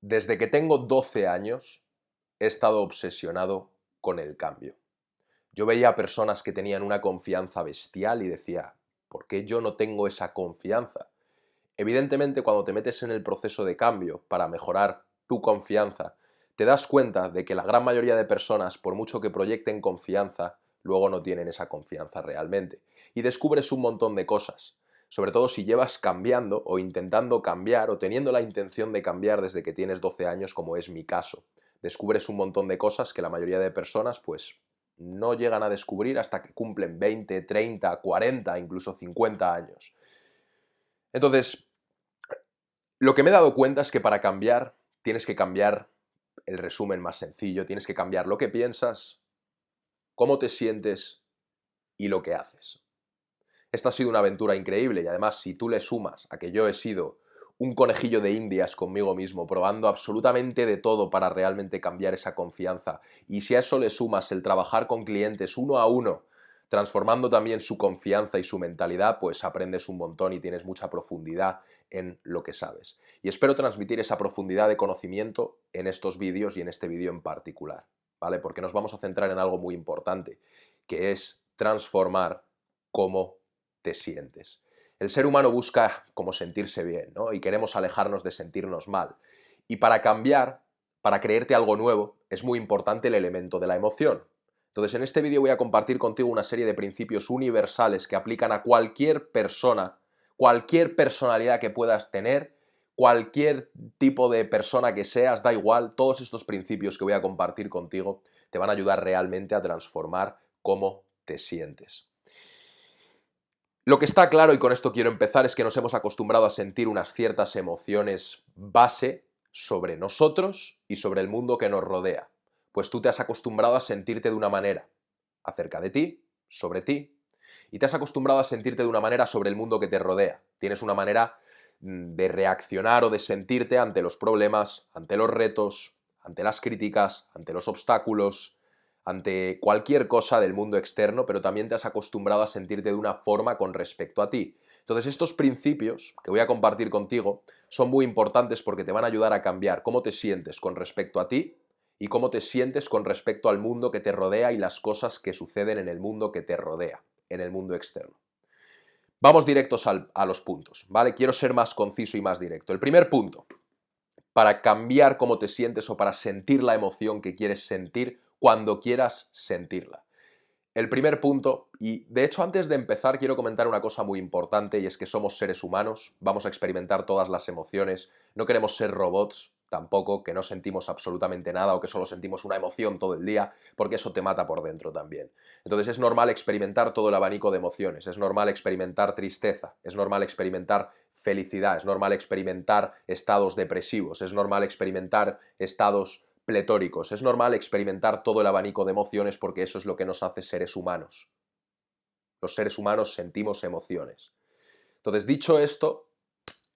Desde que tengo 12 años he estado obsesionado con el cambio. Yo veía a personas que tenían una confianza bestial y decía, ¿por qué yo no tengo esa confianza? Evidentemente, cuando te metes en el proceso de cambio para mejorar tu confianza, te das cuenta de que la gran mayoría de personas, por mucho que proyecten confianza, luego no tienen esa confianza realmente. Y descubres un montón de cosas, sobre todo si llevas cambiando o intentando cambiar o teniendo la intención de cambiar desde que tienes 12 años, como es mi caso. Descubres un montón de cosas que la mayoría de personas pues no llegan a descubrir hasta que cumplen 20, 30, 40, incluso 50 años. Entonces, lo que me he dado cuenta es que para cambiar tienes que cambiar el resumen más sencillo, tienes que cambiar lo que piensas, cómo te sientes y lo que haces. Esta ha sido una aventura increíble y además si tú le sumas a que yo he sido un conejillo de indias conmigo mismo, probando absolutamente de todo para realmente cambiar esa confianza, y si a eso le sumas el trabajar con clientes uno a uno, transformando también su confianza y su mentalidad, pues aprendes un montón y tienes mucha profundidad en lo que sabes. Y espero transmitir esa profundidad de conocimiento en estos vídeos y en este vídeo en particular, ¿vale? Porque nos vamos a centrar en algo muy importante, que es transformar cómo te sientes. El ser humano busca como sentirse bien, ¿no? Y queremos alejarnos de sentirnos mal. Y para cambiar, para creerte algo nuevo, es muy importante el elemento de la emoción. Entonces, en este vídeo voy a compartir contigo una serie de principios universales que aplican a cualquier persona, cualquier personalidad que puedas tener, cualquier tipo de persona que seas, da igual, todos estos principios que voy a compartir contigo te van a ayudar realmente a transformar cómo te sientes. Lo que está claro, y con esto quiero empezar, es que nos hemos acostumbrado a sentir unas ciertas emociones base sobre nosotros y sobre el mundo que nos rodea. Pues tú te has acostumbrado a sentirte de una manera acerca de ti, sobre ti, y te has acostumbrado a sentirte de una manera sobre el mundo que te rodea. Tienes una manera de reaccionar o de sentirte ante los problemas, ante los retos, ante las críticas, ante los obstáculos, ante cualquier cosa del mundo externo, pero también te has acostumbrado a sentirte de una forma con respecto a ti. Entonces, estos principios que voy a compartir contigo son muy importantes porque te van a ayudar a cambiar cómo te sientes con respecto a ti y cómo te sientes con respecto al mundo que te rodea y las cosas que suceden en el mundo que te rodea, en el mundo externo. Vamos directos a los puntos, ¿vale? Quiero ser más conciso y más directo. El primer punto, para cambiar cómo te sientes o para sentir la emoción que quieres sentir cuando quieras sentirla. El primer punto, y de hecho antes de empezar quiero comentar una cosa muy importante, y es que somos seres humanos, vamos a experimentar todas las emociones, no queremos ser robots tampoco, que no sentimos absolutamente nada o que solo sentimos una emoción todo el día, porque eso te mata por dentro también. Entonces es normal experimentar todo el abanico de emociones, es normal experimentar tristeza, es normal experimentar felicidad, es normal experimentar estados depresivos, es normal experimentar estados pletóricos. Es normal experimentar todo el abanico de emociones porque eso es lo que nos hace seres humanos. Los seres humanos sentimos emociones. Entonces, dicho esto,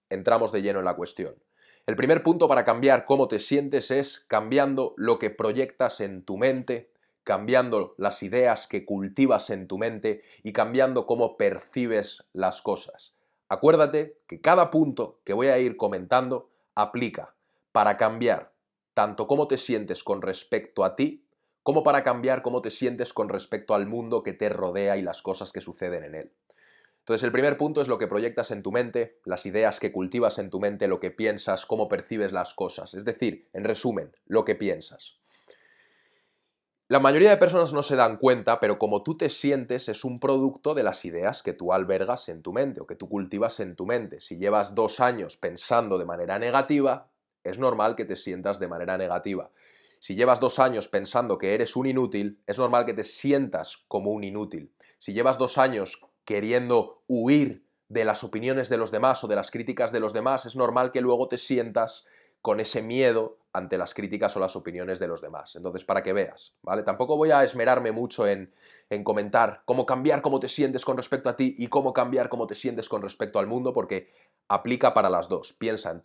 entramos de lleno en la cuestión. El primer punto para cambiar cómo te sientes es cambiando lo que proyectas en tu mente, cambiando las ideas que cultivas en tu mente y cambiando cómo percibes las cosas. Acuérdate que cada punto que voy a ir comentando aplica para cambiar tanto cómo te sientes con respecto a ti, como para cambiar cómo te sientes con respecto al mundo que te rodea y las cosas que suceden en él. Entonces el primer punto es lo que proyectas en tu mente, las ideas que cultivas en tu mente, lo que piensas, cómo percibes las cosas. Es decir, en resumen, lo que piensas. La mayoría de personas no se dan cuenta, pero como tú te sientes es un producto de las ideas que tú albergas en tu mente o que tú cultivas en tu mente. Si llevas 2 años pensando de manera negativa, es normal que te sientas de manera negativa. Si llevas 2 años pensando que eres un inútil, es normal que te sientas como un inútil. Si llevas 2 años queriendo huir de las opiniones de los demás o de las críticas de los demás, es normal que luego te sientas con ese miedo ante las críticas o las opiniones de los demás. Entonces, para que veas, ¿vale? Tampoco voy a esmerarme mucho en comentar cómo cambiar cómo te sientes con respecto a ti y cómo cambiar cómo te sientes con respecto al mundo, porque aplica para las dos. Piensa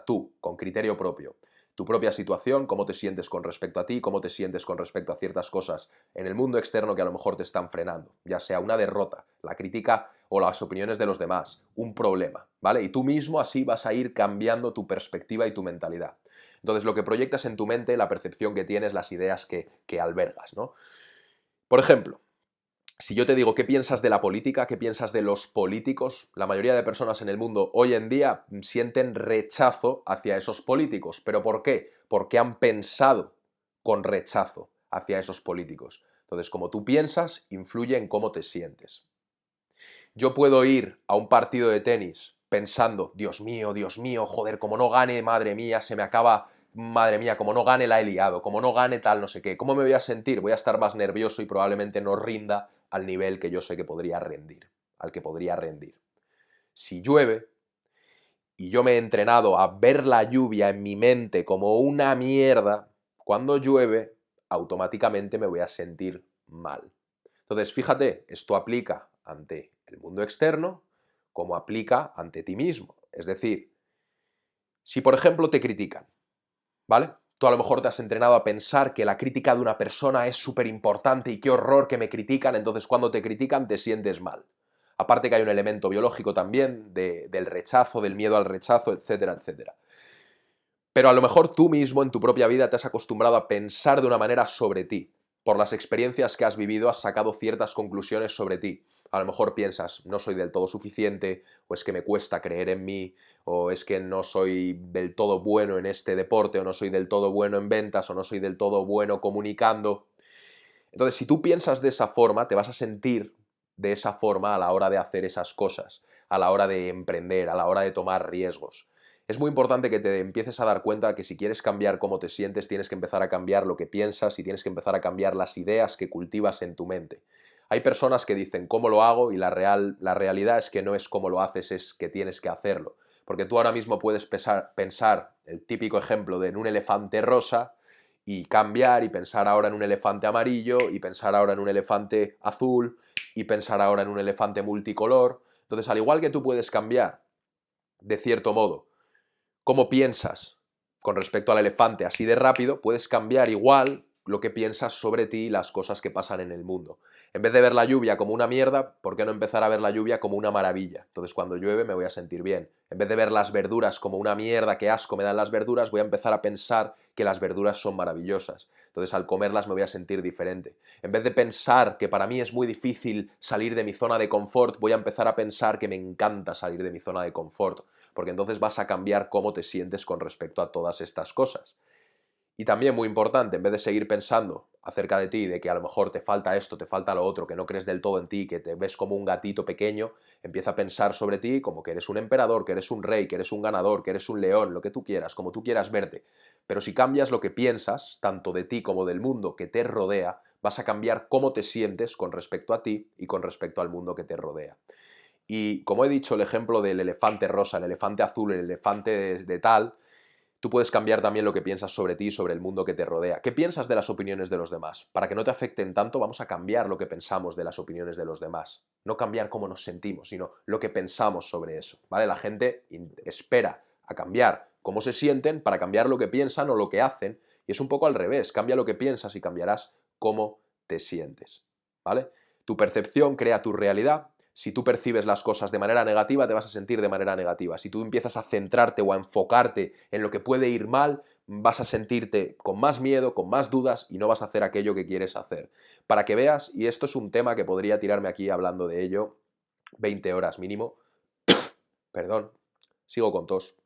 tú con criterio propio. tu propia situación, cómo te sientes con respecto a ti, cómo te sientes con respecto a ciertas cosas en el mundo externo que a lo mejor te están frenando, ya sea una derrota, la crítica o las opiniones de los demás, un problema, ¿vale? Y tú mismo así vas a ir cambiando tu perspectiva y tu mentalidad. Entonces, lo que proyectas en tu mente, la percepción que tienes, las ideas que albergas, ¿no? Por ejemplo, si yo te digo qué piensas de la política, qué piensas de los políticos, la mayoría de personas en el mundo hoy en día sienten rechazo hacia esos políticos. ¿Pero por qué? Porque han pensado con rechazo hacia esos políticos. Entonces, como tú piensas, influye en cómo te sientes. Yo puedo ir a un partido de tenis pensando, Dios mío, joder, como no gane, madre mía, se me acaba, madre mía, como no gane la he liado, como no gane tal, no sé qué. ¿Cómo me voy a sentir? Voy a estar más nervioso y probablemente no rinda al nivel que yo sé que podría rendir, al que podría rendir. Si llueve y yo me he entrenado a ver la lluvia en mi mente como una mierda, cuando llueve, automáticamente me voy a sentir mal. Entonces, fíjate, esto aplica ante el mundo externo como aplica ante ti mismo. Es decir, si por ejemplo te critican, ¿vale? Tú a lo mejor te has entrenado a pensar que la crítica de una persona es súper importante y qué horror que me critican, entonces cuando te critican te sientes mal. Aparte que hay un elemento biológico también del rechazo, del miedo al rechazo, etcétera, etcétera. Pero a lo mejor tú mismo en tu propia vida te has acostumbrado a pensar de una manera sobre ti. Por las experiencias que has vivido has sacado ciertas conclusiones sobre ti. A lo mejor piensas, no soy del todo suficiente, o es que me cuesta creer en mí, o es que no soy del todo bueno en este deporte, o no soy del todo bueno en ventas, o no soy del todo bueno comunicando. Entonces, si tú piensas de esa forma, te vas a sentir de esa forma a la hora de hacer esas cosas, a la hora de emprender, a la hora de tomar riesgos. Es muy importante que te empieces a dar cuenta que si quieres cambiar cómo te sientes, tienes que empezar a cambiar lo que piensas y tienes que empezar a cambiar las ideas que cultivas en tu mente. Hay personas que dicen cómo lo hago y la realidad es que no es cómo lo haces, es que tienes que hacerlo. Porque tú ahora mismo puedes pensar el típico ejemplo de en un elefante rosa y cambiar y pensar ahora en un elefante amarillo y pensar ahora en un elefante azul y pensar ahora en un elefante multicolor. Entonces, al igual que tú puedes cambiar, de cierto modo, cómo piensas con respecto al elefante así de rápido, puedes cambiar igual lo que piensas sobre ti y las cosas que pasan en el mundo. En vez de ver la lluvia como una mierda, ¿por qué no empezar a ver la lluvia como una maravilla? Entonces cuando llueve me voy a sentir bien. En vez de ver las verduras como una mierda, qué asco me dan las verduras, voy a empezar a pensar que las verduras son maravillosas. Entonces al comerlas me voy a sentir diferente. En vez de pensar que para mí es muy difícil salir de mi zona de confort, voy a empezar a pensar que me encanta salir de mi zona de confort, porque entonces vas a cambiar cómo te sientes con respecto a todas estas cosas. Y también muy importante, en vez de seguir pensando acerca de ti, de que a lo mejor te falta esto, te falta lo otro, que no crees del todo en ti, que te ves como un gatito pequeño, empieza a pensar sobre ti como que eres un emperador, que eres un rey, que eres un ganador, que eres un león, lo que tú quieras, como tú quieras verte. Pero si cambias lo que piensas, tanto de ti como del mundo que te rodea, vas a cambiar cómo te sientes con respecto a ti y con respecto al mundo que te rodea. Y como he dicho, el ejemplo del elefante rosa, el elefante azul, el elefante de tal, tú puedes cambiar también lo que piensas sobre ti y sobre el mundo que te rodea. ¿Qué piensas de las opiniones de los demás? Para que no te afecten tanto, vamos a cambiar lo que pensamos de las opiniones de los demás. No cambiar cómo nos sentimos, sino lo que pensamos sobre eso, ¿vale? La gente espera a cambiar cómo se sienten para cambiar lo que piensan o lo que hacen, y es un poco al revés. Cambia lo que piensas y cambiarás cómo te sientes, ¿vale? Tu percepción crea tu realidad. Si tú percibes las cosas de manera negativa, te vas a sentir de manera negativa. Si tú empiezas a centrarte o a enfocarte en lo que puede ir mal, vas a sentirte con más miedo, con más dudas y no vas a hacer aquello que quieres hacer. Para que veas, y esto es un tema que podría tirarme aquí hablando de ello 20 horas mínimo, perdón, sigo con tos.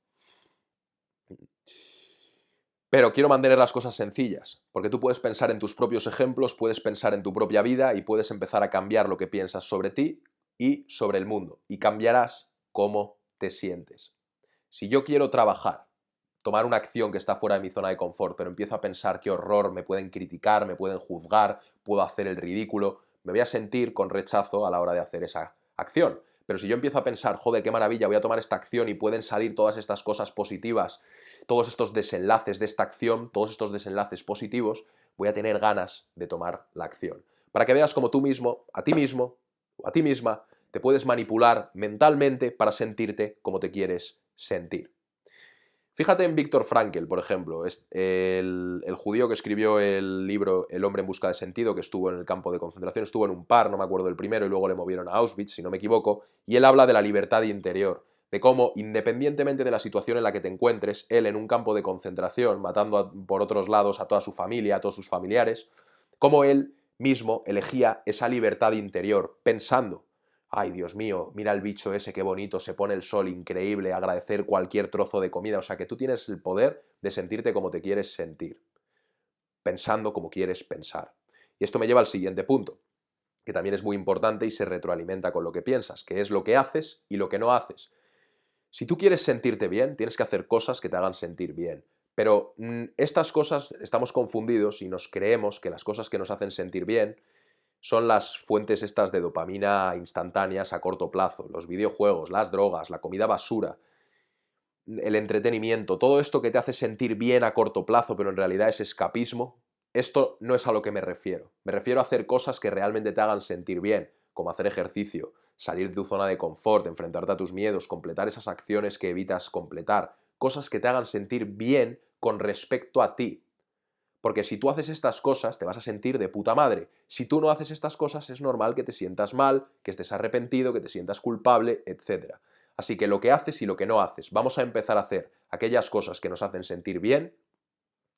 Pero quiero mantener las cosas sencillas, porque tú puedes pensar en tus propios ejemplos, puedes pensar en tu propia vida y puedes empezar a cambiar lo que piensas sobre ti y sobre el mundo, y cambiarás cómo te sientes. Si yo quiero trabajar, tomar una acción que está fuera de mi zona de confort, pero empiezo a pensar qué horror, me pueden criticar, me pueden juzgar, puedo hacer el ridículo, me voy a sentir con rechazo a la hora de hacer esa acción. Pero si yo empiezo a pensar, joder, qué maravilla, voy a tomar esta acción y pueden salir todas estas cosas positivas, todos estos desenlaces de esta acción, todos estos desenlaces positivos, voy a tener ganas de tomar la acción. Para que veas como tú mismo o a ti misma, te puedes manipular mentalmente para sentirte como te quieres sentir. Fíjate en Viktor Frankl, por ejemplo, el judío que escribió el libro El hombre en busca de sentido, que estuvo en el campo de concentración, estuvo en un par, no me acuerdo del primero, y luego le movieron a Auschwitz, si no me equivoco, y él habla de la libertad interior, de cómo, independientemente de la situación en la que te encuentres, él en un campo de concentración, matando por otros lados a toda su familia, a todos sus familiares, cómo él mismo elegía esa libertad interior, pensando: ay, Dios mío, mira el bicho ese, qué bonito, se pone el sol, increíble, agradecer cualquier trozo de comida. O sea, que tú tienes el poder de sentirte como te quieres sentir, pensando como quieres pensar. Y esto me lleva al siguiente punto, que también es muy importante y se retroalimenta con lo que piensas, que es lo que haces y lo que no haces. Si tú quieres sentirte bien, tienes que hacer cosas que te hagan sentir bien. Pero estas cosas estamos confundidos y nos creemos que las cosas que nos hacen sentir bien son las fuentes estas de dopamina instantáneas a corto plazo, los videojuegos, las drogas, la comida basura, el entretenimiento, todo esto que te hace sentir bien a corto plazo, pero en realidad es escapismo. Esto no es a lo que me refiero. Me refiero a hacer cosas que realmente te hagan sentir bien, como hacer ejercicio, salir de tu zona de confort, enfrentarte a tus miedos, completar esas acciones que evitas completar, cosas que te hagan sentir bien con respecto a ti. Porque si tú haces estas cosas, te vas a sentir de puta madre. Si tú no haces estas cosas, es normal que te sientas mal, que estés arrepentido, que te sientas culpable, etc. Así que lo que haces y lo que no haces. Vamos a empezar a hacer aquellas cosas que nos hacen sentir bien,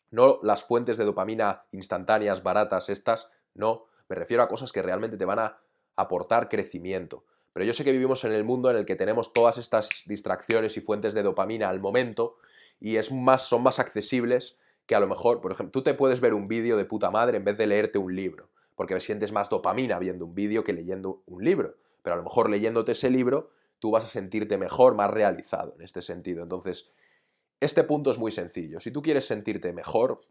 no las fuentes de dopamina instantáneas, baratas, estas, no. Me refiero a cosas que realmente te van a aportar crecimiento. Pero yo sé que vivimos en el mundo en el que tenemos todas estas distracciones y fuentes de dopamina al momento y son más accesibles que a lo mejor, por ejemplo, tú te puedes ver un vídeo de puta madre en vez de leerte un libro, porque sientes más dopamina viendo un vídeo que leyendo un libro. Pero a lo mejor leyéndote ese libro, tú vas a sentirte mejor, más realizado en este sentido. Entonces, este punto es muy sencillo. Si tú quieres sentirte mejor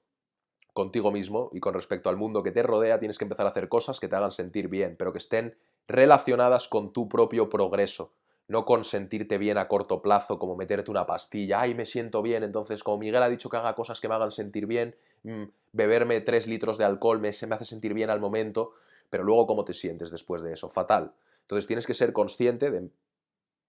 contigo mismo y con respecto al mundo que te rodea, tienes que empezar a hacer cosas que te hagan sentir bien, pero que estén relacionadas con tu propio progreso, no con sentirte bien a corto plazo, como meterte una pastilla, ay, me siento bien, entonces como Miguel ha dicho que haga cosas que me hagan sentir bien, beberme 3 litros de alcohol se me hace sentir bien al momento, pero luego ¿cómo te sientes después de eso? Fatal. Entonces tienes que ser consciente de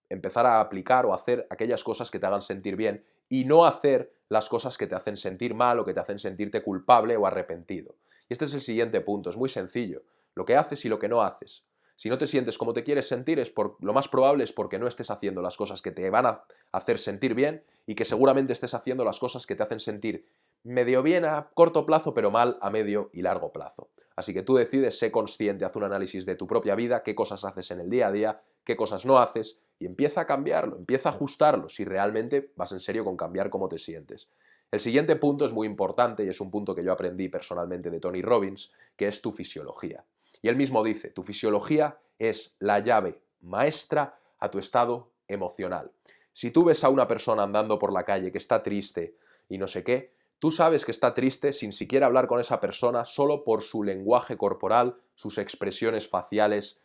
empezar a aplicar o hacer aquellas cosas que te hagan sentir bien y no hacer las cosas que te hacen sentir mal o que te hacen sentirte culpable o arrepentido. Y este es el siguiente punto, es muy sencillo. Lo que haces y lo que no haces. Si no te sientes como te quieres sentir, lo más probable es porque no estés haciendo las cosas que te van a hacer sentir bien y que seguramente estés haciendo las cosas que te hacen sentir medio bien a corto plazo, pero mal a medio y largo plazo. Así que tú decides, sé consciente, haz un análisis de tu propia vida, qué cosas haces en el día a día, qué cosas no haces, y empieza a cambiarlo, empieza a ajustarlo, si realmente vas en serio con cambiar cómo te sientes. El siguiente punto es muy importante y es un punto que yo aprendí personalmente de Tony Robbins, que es tu fisiología. Y él mismo dice, tu fisiología es la llave maestra a tu estado emocional. Si tú ves a una persona andando por la calle que está triste y no sé qué, tú sabes que está triste sin siquiera hablar con esa persona, solo por su lenguaje corporal, sus expresiones faciales,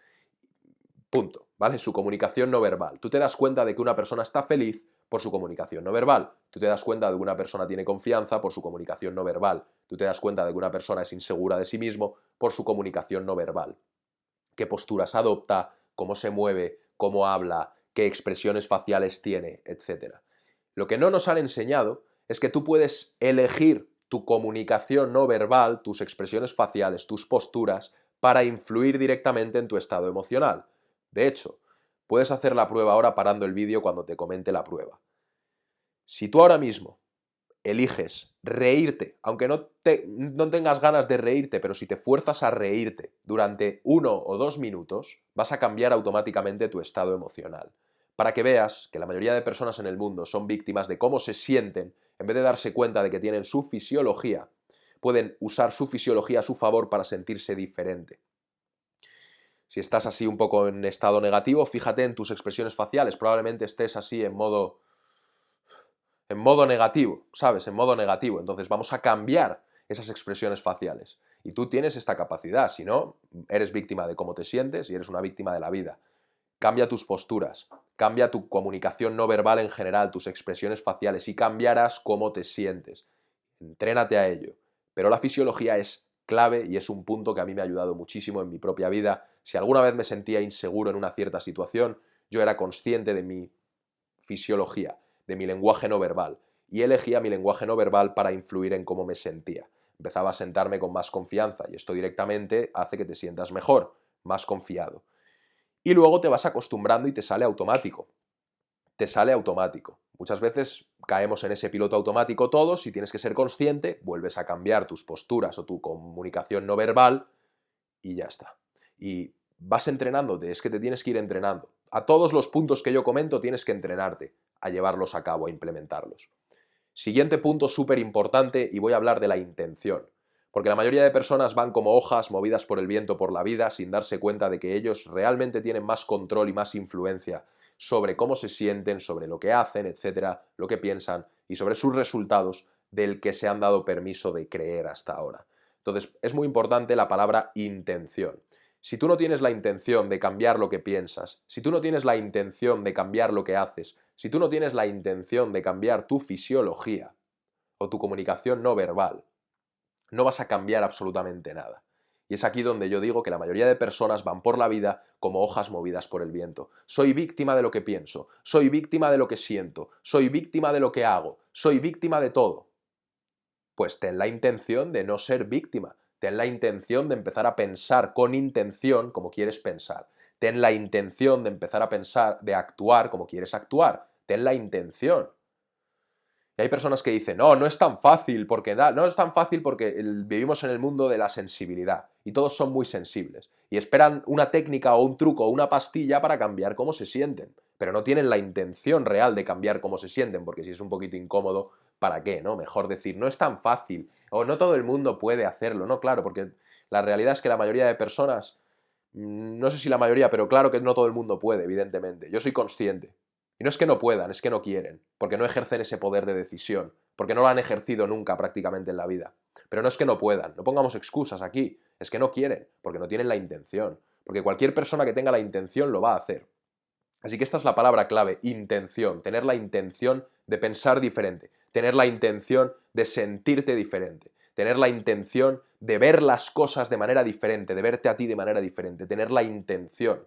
punto, ¿vale? Su comunicación no verbal. Tú te das cuenta de que una persona está feliz por su comunicación no verbal. Tú te das cuenta de que una persona tiene confianza por su comunicación no verbal. Tú te das cuenta de que una persona es insegura de sí mismo por su comunicación no verbal. Qué posturas adopta, cómo se mueve, cómo habla, qué expresiones faciales tiene, etc. Lo que no nos han enseñado es que tú puedes elegir tu comunicación no verbal, tus expresiones faciales, tus posturas, para influir directamente en tu estado emocional. De hecho, puedes hacer la prueba ahora parando el vídeo cuando te comente la prueba. Si tú ahora mismo eliges reírte, aunque no tengas ganas de reírte, pero si te fuerzas a reírte durante 1 o 2 minutos, vas a cambiar automáticamente tu estado emocional. Para que veas que la mayoría de personas en el mundo son víctimas de cómo se sienten, en vez de darse cuenta de que tienen su fisiología, pueden usar su fisiología a su favor para sentirse diferente. Si estás así un poco en estado negativo, fíjate en tus expresiones faciales, probablemente estés así en modo negativo, ¿sabes? En modo negativo. Entonces vamos a cambiar esas expresiones faciales. Y tú tienes esta capacidad, si no, eres víctima de cómo te sientes y eres una víctima de la vida. Cambia tus posturas, cambia tu comunicación no verbal en general, tus expresiones faciales y cambiarás cómo te sientes. Entrénate a ello. Pero la fisiología es clave y es un punto que a mí me ha ayudado muchísimo en mi propia vida. Si alguna vez me sentía inseguro en una cierta situación, yo era consciente de mi fisiología, de mi lenguaje no verbal. y elegía mi lenguaje no verbal para influir en cómo me sentía. Empezaba a sentarme con más confianza y esto directamente hace que te sientas mejor, más confiado. Y luego te vas acostumbrando y te sale automático. Te sale automático. Muchas veces caemos en ese piloto automático todos y tienes que ser consciente, vuelves a cambiar tus posturas o tu comunicación no verbal y ya está. Y vas entrenándote, es que te tienes que ir entrenando. A todos los puntos que yo comento tienes que entrenarte a llevarlos a cabo, a implementarlos. Siguiente punto súper importante y voy a hablar de la intención. Porque la mayoría de personas van como hojas movidas por el viento por la vida sin darse cuenta de que ellos realmente tienen más control y más influencia sobre cómo se sienten, sobre lo que hacen, etcétera, lo que piensan y sobre sus resultados del que se han dado permiso de creer hasta ahora. Entonces, es muy importante la palabra intención. Si tú no tienes la intención de cambiar lo que piensas, si tú no tienes la intención de cambiar lo que haces, si tú no tienes la intención de cambiar tu fisiología o tu comunicación no verbal, no vas a cambiar absolutamente nada. Y es aquí donde yo digo que la mayoría de personas van por la vida como hojas movidas por el viento. Soy víctima de lo que pienso, soy víctima de lo que siento, soy víctima de lo que hago, soy víctima de todo. Pues ten la intención de no ser víctima, ten la intención de empezar a pensar con intención como quieres pensar, ten la intención de empezar a pensar, de actuar como quieres actuar, ten la intención. Y hay personas que dicen, no, no es tan fácil, porque no es tan fácil porque vivimos en el mundo de la sensibilidad y todos son muy sensibles y esperan una técnica o un truco o una pastilla para cambiar cómo se sienten, pero no tienen la intención real de cambiar cómo se sienten, porque si es un poquito incómodo, ¿para qué? ¿No? Mejor decir, no es tan fácil o no todo el mundo puede hacerlo, no, claro, porque la realidad es que la mayoría de personas, no sé si la mayoría, pero claro que no todo el mundo puede, evidentemente. Yo soy consciente. Y no es que no puedan, es que no quieren, porque no ejercen ese poder de decisión, porque no lo han ejercido nunca prácticamente en la vida. Pero no es que no puedan, no pongamos excusas aquí, es que no quieren, porque no tienen la intención, porque cualquier persona que tenga la intención lo va a hacer. Así que esta es la palabra clave, intención, tener la intención de pensar diferente, tener la intención de sentirte diferente, tener la intención de ver las cosas de manera diferente, de verte a ti de manera diferente, tener la intención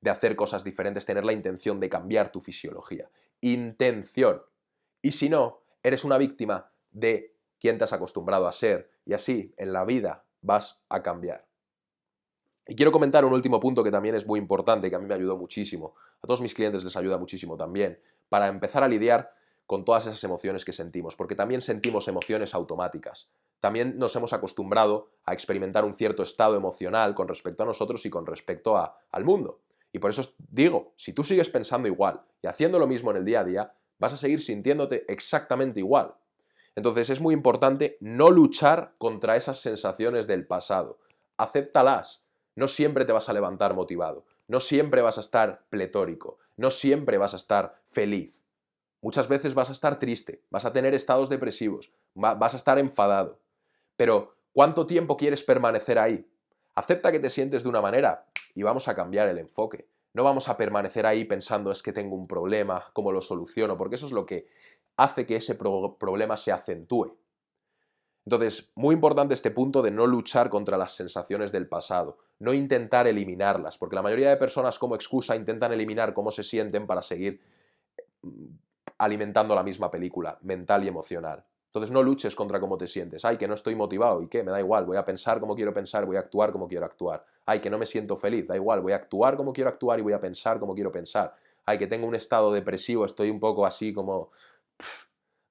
de hacer cosas diferentes, tener la intención de cambiar tu fisiología. Intención. Y si no, eres una víctima de quien te has acostumbrado a ser y así en la vida vas a cambiar. Y quiero comentar un último punto que también es muy importante, que a mí me ayudó muchísimo, a todos mis clientes les ayuda muchísimo también, para empezar a lidiar con todas esas emociones que sentimos, porque también sentimos emociones automáticas. También nos hemos acostumbrado a experimentar un cierto estado emocional con respecto a nosotros y con respecto al mundo. Y por eso os digo, si tú sigues pensando igual y haciendo lo mismo en el día a día, vas a seguir sintiéndote exactamente igual. Entonces es muy importante no luchar contra esas sensaciones del pasado. Acéptalas. No siempre te vas a levantar motivado, no siempre vas a estar pletórico, no siempre vas a estar feliz. Muchas veces vas a estar triste, vas a tener estados depresivos, vas a estar enfadado. Pero, ¿cuánto tiempo quieres permanecer ahí? Acepta que te sientes de una manera y vamos a cambiar el enfoque. No vamos a permanecer ahí pensando es que tengo un problema, ¿cómo lo soluciono? Porque eso es lo que hace que ese problema se acentúe. Entonces, muy importante este punto de no luchar contra las sensaciones del pasado, no intentar eliminarlas, porque la mayoría de personas como excusa intentan eliminar cómo se sienten para seguir mm, alimentando la misma película mental y emocional. Entonces no luches contra cómo te sientes. Ay, que no estoy motivado. ¿Y qué? Me da igual. Voy a pensar como quiero pensar, voy a actuar como quiero actuar. Ay, que no me siento feliz. Da igual. Voy a actuar como quiero actuar y voy a pensar como quiero pensar. Ay, que tengo un estado depresivo, estoy un poco así como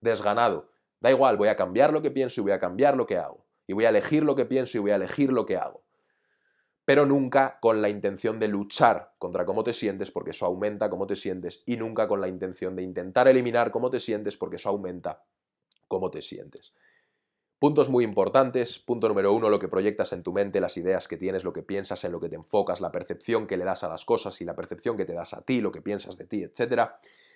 desganado. Da igual. Voy a cambiar lo que pienso y voy a cambiar lo que hago. Y voy a elegir lo que pienso y voy a elegir lo que hago. Pero nunca con la intención de luchar contra cómo te sientes, porque eso aumenta cómo te sientes, y nunca con la intención de intentar eliminar cómo te sientes, porque eso aumenta cómo te sientes. Puntos muy importantes. Punto número 1, lo que proyectas en tu mente, las ideas que tienes, lo que piensas, en lo que te enfocas, la percepción que le das a las cosas y la percepción que te das a ti, lo que piensas de ti, etc.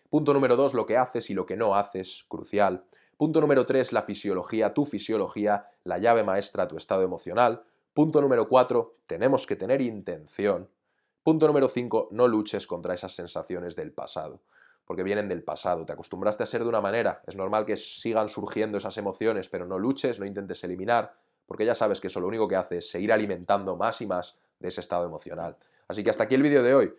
Punto número 2, lo que haces y lo que no haces, crucial. Punto número 3, la fisiología, tu fisiología, la llave maestra a tu estado emocional. Punto número 4, tenemos que tener intención. Punto número 5, no luches contra esas sensaciones del pasado, porque vienen del pasado. Te acostumbraste a ser de una manera, es normal que sigan surgiendo esas emociones, pero no luches, no intentes eliminar, porque ya sabes que eso lo único que hace es seguir alimentando más y más de ese estado emocional. Así que hasta aquí el vídeo de hoy.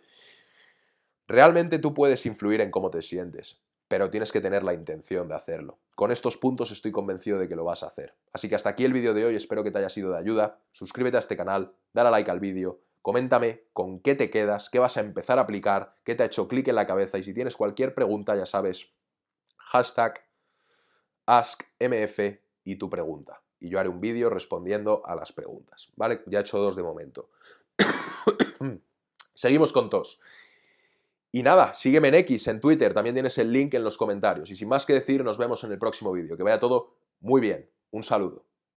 Realmente tú puedes influir en cómo te sientes. pero tienes que tener la intención de hacerlo. Con estos puntos estoy convencido de que lo vas a hacer. Así que hasta aquí el vídeo de hoy, espero que te haya sido de ayuda. Suscríbete a este canal, dale a like al vídeo, coméntame con qué te quedas, qué vas a empezar a aplicar, qué te ha hecho clic en la cabeza, y si tienes cualquier pregunta, ya sabes, #AskMF y tu pregunta. Y yo haré un vídeo respondiendo a las preguntas, ¿vale? Ya he hecho 2 de momento. Seguimos con tos. Y nada, sígueme en X, en Twitter, también tienes el link en los comentarios. Y sin más que decir, nos vemos en el próximo vídeo. Que vaya todo muy bien. Un saludo.